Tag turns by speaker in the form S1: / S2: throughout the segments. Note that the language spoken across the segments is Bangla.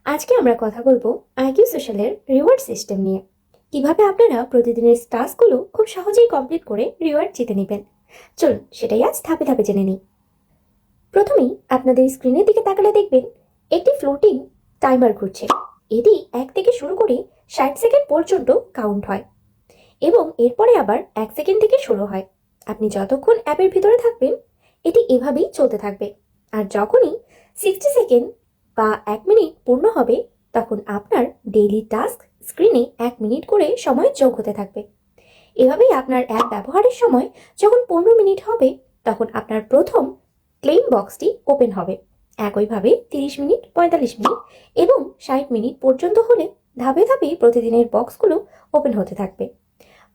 S1: আজকে আমরা কথা বলবো আইকিউ সোশ্যালের রিওয়ার্ড সিস্টেম নিয়ে। কিভাবে আপনারা প্রতিদিনের টাস্কগুলো খুব সহজেই কমপ্লিট করে রিওয়ার্ড জিতে নেবেন। চলুন সেটাই আজ ধাপে ধাপে জেনে নিই। প্রথমেই আপনাদের স্ক্রিনের দিকে তাকালে দেখবেন একটি ফ্লোটিং টাইমার ঘুরছে। এটি 1 থেকে শুরু করে 60 সেকেন্ড পর্যন্ত কাউন্ট হয় এবং এরপরে আবার 1 সেকেন্ড থেকে শুরু হয়। আপনি যতক্ষণ অ্যাপের ভিতরে থাকবেন এটি এভাবেই চলতে থাকবে। আর যখনই 60 সেকেন্ড বা 1 মিনিট পূর্ণ হবে তখন আপনার ডেইলি টাস্ক স্ক্রিনে 1 মিনিট করে সময় যোগ হতে থাকবে। এভাবেই আপনার অ্যাপ ব্যবহারের সময় যখন 15 মিনিট হবে তখন আপনার প্রথম ক্লেম বক্সটি ওপেন হবে। একইভাবে 30 মিনিট, 45 মিনিট এবং 60 মিনিট পর্যন্ত হলে ধাপে ধাপে প্রতিদিনের বক্সগুলো ওপেন হতে থাকবে।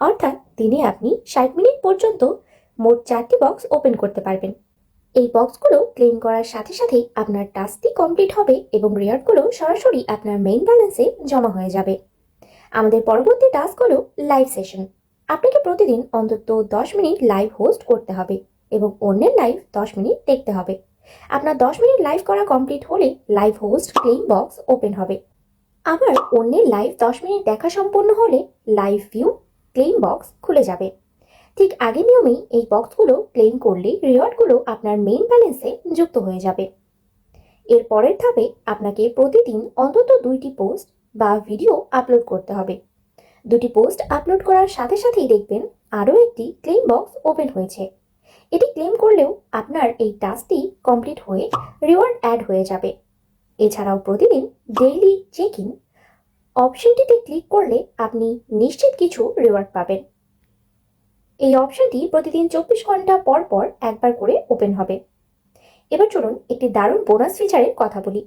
S1: অর্থাৎ দিনে আপনি 60 মিনিট পর্যন্ত মোট 4টি বক্স ওপেন করতে পারবেন। এই বক্সগুলো ক্লেম করার সাথে সাথেই আপনার টাস্কটি কমপ্লিট হবে এবং রিওয়ার্ডগুলো সরাসরি আপনার মেইন ব্যালেন্সে জমা হয়ে যাবে। আমাদের পরবর্তী টাস্ক হলো লাইভ সেশন। আপনাকে প্রতিদিন অন্তত 10 মিনিট লাইভ হোস্ট করতে হবে এবং অন্যের লাইভ 10 মিনিট দেখতে হবে। আপনার 10 মিনিট লাইভ করা কমপ্লিট হলে live host claim box open হবে। আবার অন্যের লাইভ 10 মিনিট দেখা সম্পন্ন হলে লাইভ ভিউ ক্লেম বক্স খুলে যাবে। ঠিক আগের নিয়মেই এই বক্সগুলো ক্লেম করলে রিওয়ার্ডগুলো আপনার মেইন ব্যালেন্সে যুক্ত হয়ে যাবে। এর পরের ধাপে আপনাকে প্রতিদিন অন্তত 2টি পোস্ট বা ভিডিও আপলোড করতে হবে। 2টি পোস্ট আপলোড করার সাথে সাথেই দেখবেন আরও একটি ক্লেম বক্স ওপেন হয়েছে। এটি ক্লেম করলেও আপনার এই টাস্কটি কমপ্লিট হয়ে রিওয়ার্ড অ্যাড হয়ে যাবে। এছাড়াও প্রতিদিন ডেইলি চেক ইন অপশনটিতে ক্লিক করলে আপনি নিশ্চিত কিছু রিওয়ার্ড পাবেন। এই অপশনটি প্রতিদিন 24 ঘন্টা পর পর একবার করে ওপেন হবে। এবার চলুন একটি দারুণ বোনাস ফিচারের কথা বলি।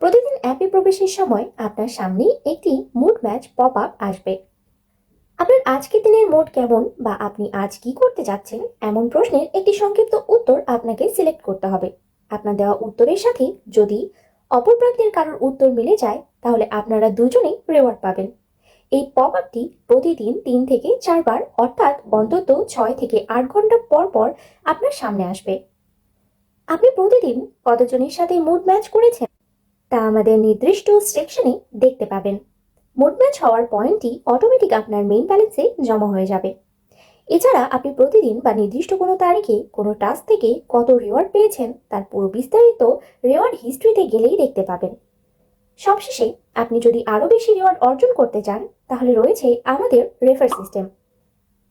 S1: প্রতিদিন অ্যাপে প্রবেশের সময় আপনার সামনে একটি মুড ম্যাচ পপ আপ আসবে। আপনার আজকের দিনের মুড কেমন বা আপনি আজ কি করতে যাচ্ছেন এমন প্রশ্নের একটি সংক্ষিপ্ত উত্তর আপনাকে সিলেক্ট করতে হবে। আপনার দেওয়া উত্তরের সাথে যদি অপর প্রান্তের কারোর উত্তর মিলে যায় তাহলে আপনারা দুজনেই রিওয়ার্ড পাবেন। এই পপ আপটি প্রতিদিন 3 থেকে 4 বার অর্থাৎ অন্তত 6 থেকে 8 ঘন্টা পর পর আপনার সামনে আসবে। আপনি প্রতিদিন কতজনের সাথে মুড ম্যাচ করেছেন তা আমাদের নির্দিষ্ট সেকশনে দেখতে পাবেন। মুড ম্যাচ হওয়ার পয়েন্টটি অটোমেটিক আপনার মেইন ব্যালেন্সে জমা হয়ে যাবে। এছাড়া আপনি প্রতিদিন বা নির্দিষ্ট কোনো তারিখে কোনো টাস্ক থেকে কত রিওয়ার্ড পেয়েছেন তার পুরো বিস্তারিত রিওয়ার্ড হিস্ট্রিতে গেলেই দেখতে পাবেন। সবশেষে আপনি যদি আরও বেশি রিওয়ার্ড অর্জন করতে চান তাহলে রয়েছে আমাদের রেফার সিস্টেম।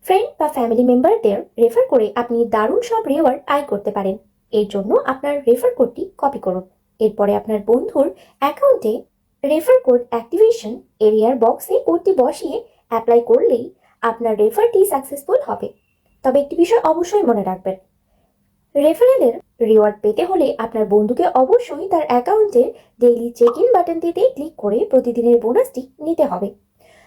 S1: ফ্রেন্ড বা ফ্যামিলি মেম্বারদের রেফার করে আপনি দারুণ সব রিওয়ার্ড আয় করতে পারেন। এর জন্য আপনার রেফার কোডটি কপি করুন। এরপরে আপনার বন্ধুর অ্যাকাউন্টে রেফার কোড অ্যাক্টিভেশন এরিয়ার বক্সে কোডটি বসিয়ে অ্যাপ্লাই করলেই আপনার রেফারটি সাকসেসফুল হবে। তবে একটি বিষয় অবশ্যই মনে রাখবেন, রেফারেলের রিওয়ার্ড পেতে হলে আপনার বন্ধুকে অবশ্যই তার অ্যাকাউন্টের ডেইলি চেক ইন বাটনটিতে ক্লিক করে প্রতিদিনের বোনাসটি নিতে হবে।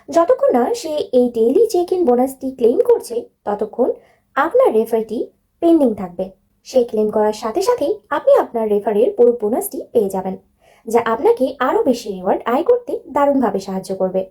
S1: যতক্ষণ না সে এই ডেইলি চেক ইন বোনাসটি ক্লেম করছে ততক্ষণ আপনার রেফারটি পেন্ডিং থাকবে। সে ক্লেম করার সাথে সাথেই আপনি আপনার রেফারের পুরো বোনাসটি পেয়ে যাবেন, যা আপনাকে আরও বেশি রিওয়ার্ড আয় করতে দারুণভাবে সাহায্য করবে।